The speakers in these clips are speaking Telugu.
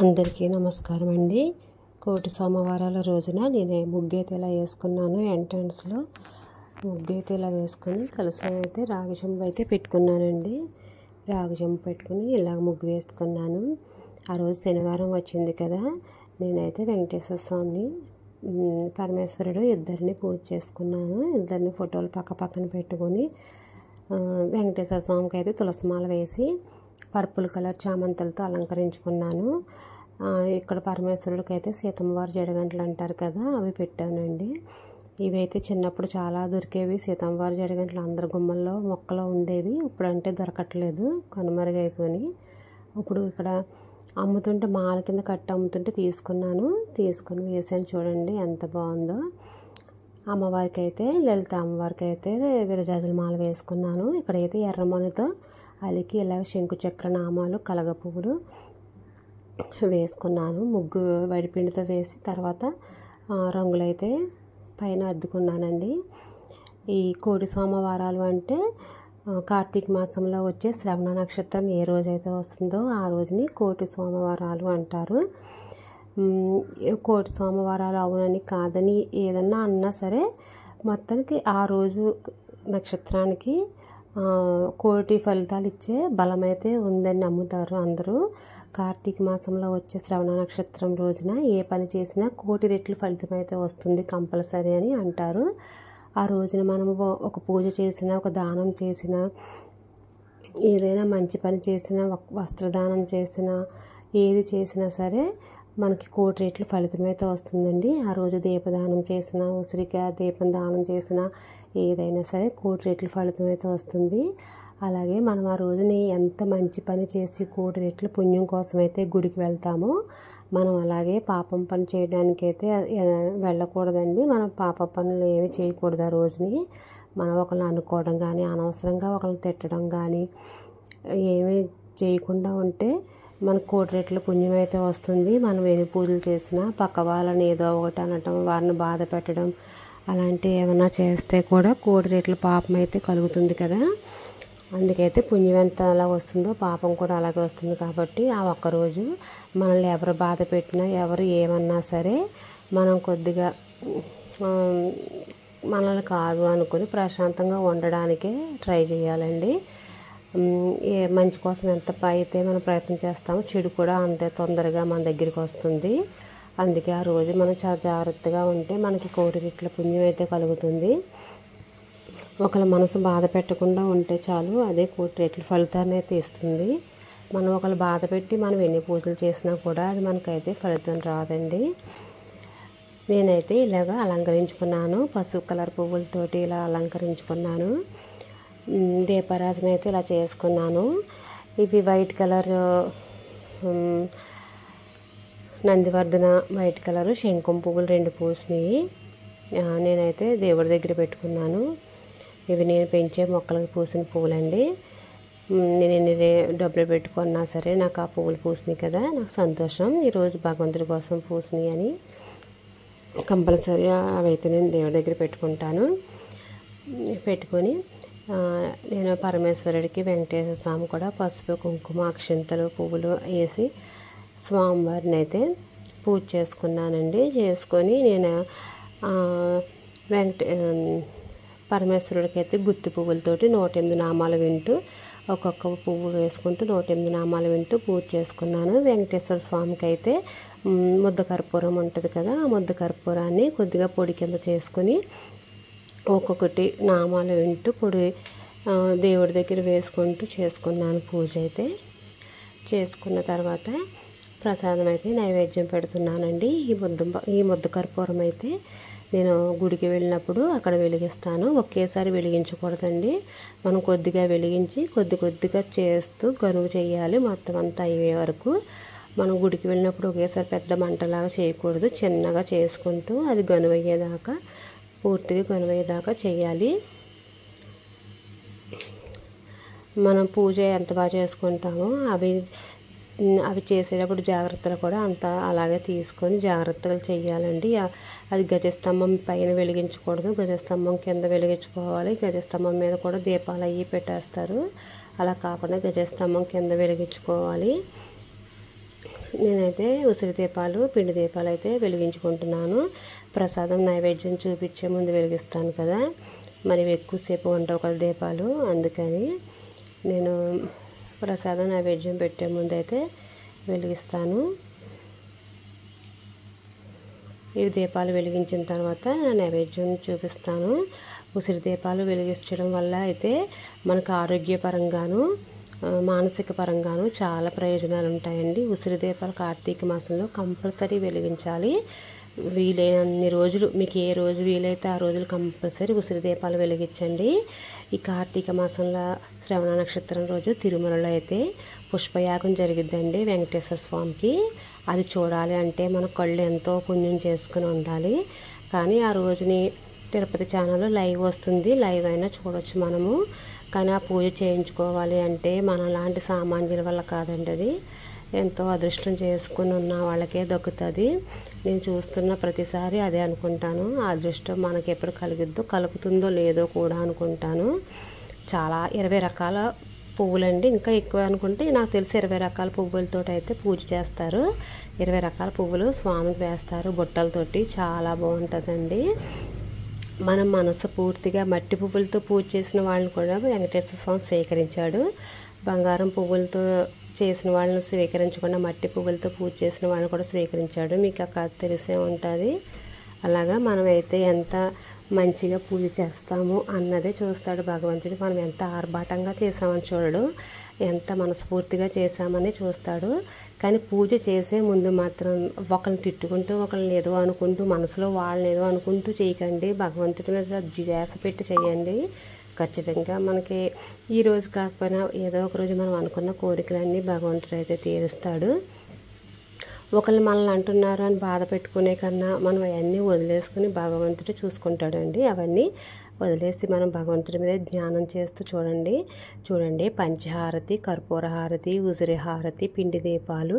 అందరికీ నమస్కారం అండి. కోటి సోమవారాల రోజున నేను ముగ్గైతే ఇలా వేసుకున్నాను. ఎంట్రన్స్లో ముగ్గైతే ఇలా వేసుకొని కలశం అయితే రాగి చెంబు అయితే పెట్టుకున్నానండి. రాగి చెంబు పెట్టుకుని ఇలా ముగ్గు వేసుకున్నాను. ఆ రోజు శనివారం వచ్చింది కదా, నేనైతే వెంకటేశ్వర స్వామిని పరమేశ్వరుడు ఇద్దరిని పూజ చేసుకున్నాను. ఇద్దరిని ఫోటోలు పక్క పక్కన పెట్టుకొని వెంకటేశ్వర స్వామికి అయితే తులసిమాల వేసి పర్పుల్ కలర్ చామంతులతో అలంకరించుకున్నాను. ఇక్కడ పరమేశ్వరుడికి అయితే సీతమ్మవారి జడగంటలు అంటారు కదా, అవి పెట్టానండి. ఇవైతే చిన్నప్పుడు చాలా దొరికేవి. సీతమ్మవారి జడగంటలు అందరి గుమ్మల్లో మొక్కలో ఉండేవి. ఇప్పుడంటే దొరకట్లేదు, కనుమరుగైపోయి. ఇప్పుడు ఇక్కడ అమ్ముతుంటే మాల కింద కట్టి అమ్ముతుంటే తీసుకొని వేసాను. చూడండి ఎంత బాగుందో. అమ్మవారికి అయితే లలిత అమ్మవారికి అయితే విరజాజుల మాల వేసుకున్నాను. ఇక్కడైతే ఎర్రమణితో అలికి ఇలా శంకు చక్ర నామాలు కలగ పువ్వులు వేసుకున్నాను. ముగ్గు వడిపిండితో వేసి తర్వాత రంగులైతే పైన అద్దుకున్నానండి. ఈ కోటి సోమవారాలు అంటే కార్తీక మాసంలో వచ్చే శ్రవణ నక్షత్రం ఏ రోజైతే వస్తుందో ఆ రోజుని కోటి సోమవారాలు అంటారు. కోటి సోమవారాలు అవునని కాదని ఏదన్నా అన్నా సరే, మొత్తానికి ఆ రోజు నక్షత్రానికి కోటి ఫలితాలు ఇచ్చే బలమైతే ఉందని నమ్ముతారు అందరూ. కార్తీక మాసంలో వచ్చే శ్రవణ నక్షత్రం రోజున ఏ పని చేసినా కోటి రెట్లు ఫలితం అయితే వస్తుంది కంపల్సరీ అని అంటారు. ఆ రోజున మనము ఒక పూజ చేసినా, ఒక దానం చేసినా, ఏదైనా మంచి పని చేసినా, వస్త్రదానం చేసినా, ఏది చేసినా సరే మనకి కోటి రెట్లు ఫలితం అయితే వస్తుందండి. ఆ రోజు దీపదానం చేసినా, ఉసిరికాయ దీపం దానం చేసినా, ఏదైనా సరే కోటి రెట్లు ఫలితం అయితే వస్తుంది. అలాగే మనం ఆ రోజుని ఎంత మంచి పని చేసి కోటి రెట్లు పుణ్యం కోసం అయితే గుడికి వెళ్తామో, మనం అలాగే పాపం పని చేయడానికి అయితే వెళ్ళకూడదండి. మనం పాప పనులు ఏమి చేయకూడదు. ఆ రోజుని మనం ఒకరిని అనుకోవడం కానీ, అనవసరంగా ఒకరిని తిట్టడం కానీ ఏమీ చేయకుండా ఉంటే మనకు కోటి రెట్ల పుణ్యం అయితే వస్తుంది. మనం ఎన్ని పూజలు చేసినా పక్క వాళ్ళని ఏదో ఒకటి అనటం, వారిని బాధ పెట్టడం అలాంటివి ఏమైనా చేస్తే కూడా కోటి రెట్ల పాపం అయితే కలుగుతుంది కదా. అందుకైతే పుణ్యం ఎంత అలా వస్తుందో పాపం కూడా అలాగే వస్తుంది. కాబట్టి ఆ ఒక్కరోజు మనల్ని ఎవరు బాధ పెట్టినా, ఎవరు ఏమన్నా సరే మనం కొద్దిగా మనల్ని కాదు అనుకుని ప్రశాంతంగా ఉండడానికే ట్రై చేయాలండి. ఏ మంచి కోసం ఎంత అయితే మనం ప్రయత్నం చేస్తామో చెడు కూడా అంతే తొందరగా మన దగ్గరికి వస్తుంది. అందుకే ఆ రోజు మనం చాలా జాగ్రత్తగా ఉంటే మనకి కోటి రెట్ల పుణ్యం అయితే కలుగుతుంది. ఒకళ్ళ మనసు బాధ పెట్టకుండా ఉంటే చాలు, అదే కోటి రెట్ల ఫలితాన్ని అయితే ఇస్తుంది. మనం ఒకళ్ళు బాధ పెట్టి మనం ఎన్ని పూజలు చేసినా కూడా అది మనకైతే ఫలితం రాదండి. నేనైతే ఇలాగా అలంకరించుకున్నాను. పసుపు కలర్ పువ్వులతోటి ఇలా అలంకరించుకున్నాను. దీపారాజన అయితే ఇలా చేసుకున్నాను. ఇవి వైట్ కలర్ నందివర్ధన వైట్ కలర్ శంఖం పువ్వులు 2 పూసినాయి. నేనైతే దేవుడి దగ్గర పెట్టుకున్నాను. ఇవి నేను పెంచే మొక్కలకు పూసిన పువ్వులండి. నేను ఎన్ని డబ్బులు పెట్టుకున్నా సరే నాకు ఆ పువ్వులు పూసినాయి కదా, నాకు సంతోషం. ఈరోజు భగవంతుడి కోసం పూసినాయి అని కంపల్సరీ అవైతే నేను దేవుడి దగ్గర పెట్టుకుంటాను. పెట్టుకొని నేను పరమేశ్వరుడికి వెంకటేశ్వర స్వామి కూడా పసుపు కుంకుమ అక్షింతలు పువ్వులు వేసి స్వామివారిని అయితే పూజ చేసుకున్నానండి. చేసుకొని నేను పరమేశ్వరుడికి అయితే గుత్తి పువ్వులతోటి 108 నామాలు వింటూ ఒక్కొక్క పువ్వు వేసుకుంటూ 108 నామాలు వింటూ పూజ చేసుకున్నాను. వెంకటేశ్వర స్వామికి అయితే ముద్ద కర్పూరం ఉంటుంది కదా, ఆ ముద్ద కర్పూరాన్ని కొద్దిగా పొడి కింద చేసుకొని ఒక్కొక్కటి నామాలు వింటూ పొడి దేవుడి దగ్గర వేసుకుంటూ చేసుకున్నాను. పూజ అయితే చేసుకున్న తర్వాత ప్రసాదం అయితే నైవేద్యం పెడుతున్నానండి. ఈ ముద్ద కర్పూరం అయితే నేను గుడికి వెళ్ళినప్పుడు అక్కడ వెలిగిస్తాను. ఒకేసారి వెలిగించకూడదండి. మనం కొద్దిగా వెలిగించి కొద్దిగా చేస్తూ గనువు చేయాలి. మొత్తం అంతా అయ్యే వరకు మనం గుడికి వెళ్ళినప్పుడు ఒకేసారి పెద్ద మంటలాగా చేయకూడదు. చిన్నగా చేసుకుంటూ అది గనువు అయ్యేదాకా, పూర్తిగా గనువయ్యేదాకా చేయాలి. మనం పూజ ఎంత బాగా చేసుకుంటామో అవి చేసేటప్పుడు జాగ్రత్తలు కూడా అంత అలాగే తీసుకొని జాగ్రత్తగా చేయాలండి. అది గజస్తంభం పైన వెలిగించకూడదు, గజస్తంభం కింద వెలిగించుకోవాలి. గజస్తంభం మీద కూడా దీపాలు అవి పెట్టేస్తారు. అలా కాకుండా గజస్తంభం కింద వెలిగించుకోవాలి. నేనైతే ఉసిరి దీపాలు పిండి దీపాలు అయితే వెలిగించుకుంటున్నాను. ప్రసాదం నైవేద్యం చూపించే ముందు వెలిగిస్తాను కదా, మరి ఎక్కువసేపు ఉండవు కదా దీపాలు, అందుకని నేను ప్రసాదం నైవేద్యం పెట్టే ముందు అయితే వెలిగిస్తాను. ఈ దీపాలు వెలిగించిన తర్వాత నైవేద్యం చూపిస్తాను. ఉసిరి దీపాలు వెలిగించడం వల్ల అయితే మనకు ఆరోగ్యపరంగాను మానసిక పరంగాను చాలా ప్రయోజనాలు ఉంటాయండి. ఉసిరి దీపాలు కార్తీక మాసంలో కంపల్సరీ వెలిగించాలి. వీలైనన్ని రోజులు మీకు ఏ రోజు వీలైతే ఆ రోజులు కంపల్సరీ ఉసిరి దీపాలు వెలిగించండి. ఈ కార్తీక మాసంలో శ్రవణ నక్షత్రం రోజు తిరుమలలో అయితే పుష్పయాగం జరిగిద్దండి వెంకటేశ్వర స్వామికి. అది చూడాలి అంటే మన కళ్ళు ఎంతో పుణ్యం చేసుకుని ఉండాలి. కానీ ఆ రోజుని తిరుపతి ఛానల్లో లైవ్ వస్తుంది, లైవ్ అయినా చూడవచ్చు మనము. కానీ ఆ పూజ చేయించుకోవాలి అంటే మన లాంటి సామాన్యుల వల్ల కాదండి, అది ఎంతో అదృష్టం చేసుకుని ఉన్న వాళ్ళకే దొక్కుతుంది. నేను చూస్తున్న ప్రతిసారి అదే అనుకుంటాను, ఆ అదృష్టం మనకి ఎప్పుడు కలుగుతుందో లేదో కూడా అనుకుంటాను. చాలా 20 రకాల పువ్వులండి, ఇంకా ఎక్కువ అనుకుంటే నాకు తెలిసి 20 రకాల పువ్వులతో అయితే పూజ చేస్తారు. 20 రకాల పువ్వులు స్వామికి వేస్తారు బుట్టలతోటి, చాలా బాగుంటుందండి. మనం మనసు పూర్తిగా మట్టి పువ్వులతో పూజ చేసిన వాళ్ళని కూడా వెంకటేశ్వర స్వామి స్వీకరించాడు. బంగారం పువ్వులతో చేసిన వాళ్ళని స్వీకరించకుండా మట్టి పువ్వులతో పూజ చేసిన వాళ్ళని కూడా స్వీకరించాడు. మీకు ఆ కథ తెలిసే ఉంటుంది. అలాగా మనమైతే ఎంత మంచిగా పూజ చేస్తాము అన్నదే చూస్తాడు భగవంతుడు. మనం ఎంత ఆర్భాటంగా చేసామని చూడడు, ఎంత మనస్ఫూర్తిగా చేసామని చూస్తాడు. కానీ పూజ చేసే ముందు మాత్రం ఒకరిని తిట్టుకుంటూ ఒకరిని ఏదో అనుకుంటూ మనసులో వాళ్ళని ఏదో అనుకుంటూ చేయకండి. భగవంతుడి మీద ధ్యాస పెట్టి చేయండి. ఖచ్చితంగా మనకి ఈ రోజు కాకపోయినా ఏదో ఒక రోజు మనం అనుకున్న కోరికలన్నీ భగవంతుడు అయితే తీరుస్తాడు. ఒకళ్ళు మనల్ని అంటున్నారు అని బాధ పెట్టుకునే కన్నా మనం అవన్నీ వదిలేసుకుని భగవంతుడు చూసుకుంటాడండి. అవన్నీ వదిలేసి మనం భగవంతుడి మీద ధ్యానం చేస్తూ చూడండి పంచహారతి, కర్పూర హారతి, ఉసిరి హారతి, పిండి దీపాలు,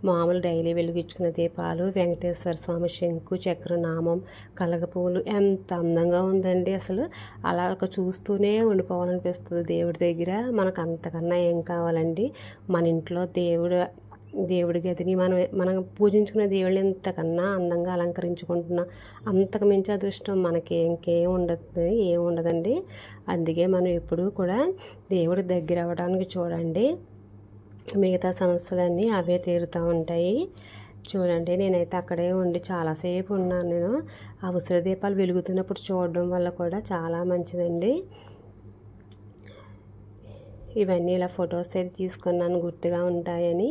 మామూలు డైలీ వెలిగించుకున్న దీపాలు, వెంకటేశ్వర స్వామి శంకు చక్రనామం, కలగపూలు ఎంత అందంగా ఉందండి. అసలు అలా ఒక చూస్తూనే ఉండిపోవాలనిపిస్తుంది దేవుడి దగ్గర. మనకు అంతకన్నా ఏం కావాలండి? మన ఇంట్లో దేవుడి గదిని మనం పూజించుకునే దేవుళ్ళని ఎంతకన్నా అందంగా అలంకరించుకుంటున్నాం. అంతకు మించి అదృష్టం మనకి ఏముండదండి. అందుకే మనం ఎప్పుడూ కూడా దేవుడి దగ్గర అవ్వడానికి చూడండి, మిగతా సమస్యలన్నీ అవే తీరుతూ ఉంటాయి. చూడండి నేనైతే అక్కడే ఉండి చాలాసేపు ఉన్నాను. నేను ఆ ఉసిరి దీపాలు వెలుగుతున్నప్పుడు చూడడం వల్ల కూడా చాలా మంచిదండి. ఇవన్నీ ఇలా ఫొటోస్ అయితే తీసుకున్నాను గుర్తుగా ఉంటాయని.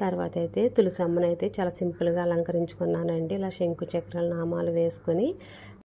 తర్వాత అయితే తులసమ్మనైతే చాలా సింపుల్గా అలంకరించుకున్నానండి, ఇలా శంకు చక్రాల నామాలు వేసుకొని.